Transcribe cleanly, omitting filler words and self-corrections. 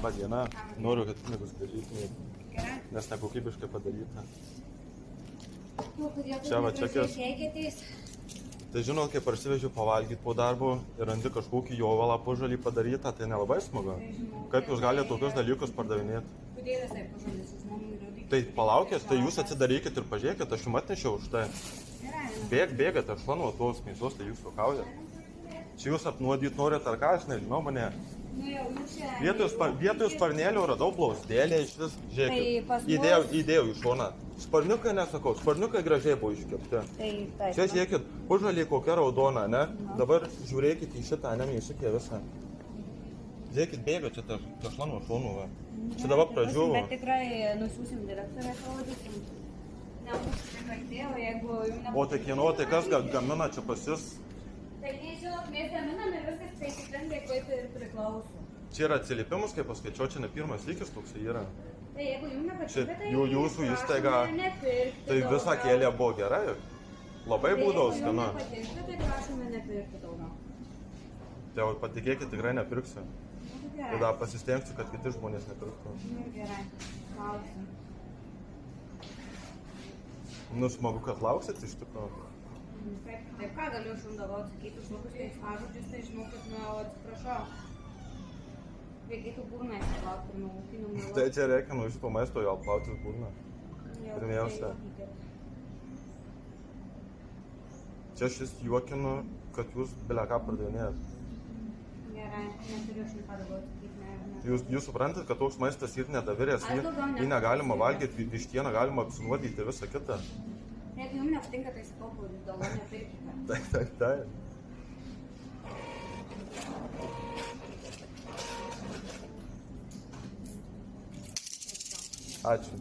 Labą dieną. Noriu, kad pinigus grąžintumėt, Gerai. nes nekokybiškai padaryta. Nu, kodėl Čia va, taip čia negražiai kas? keikiatės? Tai žinot, kai parsivežiu pavalgyti po darbo ir randi kažkokį jovalą pužalį padarytą, tai nelabai smagu. Kaip jūs galite tokius dalykus pardavinėti? Kodėl jisai pažadės su žmonių įrodyti? Tai palaukit, tai jūs atsidarykit ir pažiūrėkit, aš jums atnešiau už tai. Gerai, Bėgat, aš lanuo tos mėsos, tai jūs juokaujat. Čia jūs apnuodyt norit ar ką, aš nežinau mane. nu jau jūs čia... Vietoj sparnėlių radau blausdėlę iš vis, Tai žiūrėkit, pas mus- įdėjau į šoną. Sparniukai nesakau, sparniukai gražiai buvo iškepti. Tai taip. Čia žiūrėkit, pužalį kokia raudona, ne? Dabar žiūrėkit į šitą, ne, įsukė visą. Žiūrėkit, bėga čia tašla nuo šonų, va. Čia dabar pradžiuvo. Bet tikrai nusiūsim direktorę, parodysim. Nebūsite kaltė, o jeigu jums nebūsite... O tai kieno, tai kas gamina čia pas jus? Tai nežinot, mes gaminam ir viskas taisyklingai kaip ir priklauso. Čia yra atsiliepimus, kaip paskaičiau, čia ne pirmas lygis toksai yra. Tai jeigu jums Čia nepatinka, tai jūsų įstaiga, prašome nepirkti tai daugiau. visa kėlė buvo gerai. Labai būdavo Tai skana. jeigu jums nepatinka, tai prašome nepirkti daugiau. Tai jau patikėkit, tikrai nepirksiu. Nu, gerai. Tada pasistengsiu, kad kiti žmonės nepirktų. Nu, gerai. Lauksim. Nu, smagu, kad lauksit iš tikrųjų. Taip, ką galiu aš jums dabar atsakyti už tokius keiksmažodžius, tai žinokit, nu, atsiprašau. Reikėtų burną įsiplaukti ir nuo ūkinių mėlų. Tai čia reikia nuo šito maisto jau plauti burną. Pirmiausia. Čia aš jūs juokinu, kad jūs beleką pardavinėjat. Gerai, neturiu aš niką dabar atsakyti, ne. Jūs suprantat, kad toks maistas ir nedavirės, Aš daugiau jį negalima valgyti, vištieną galima apsinuodyti ir visą kitą. Jeigu jums nepatinka, tai sakau, kad daugiau nepirkite. Tai. Ačiū.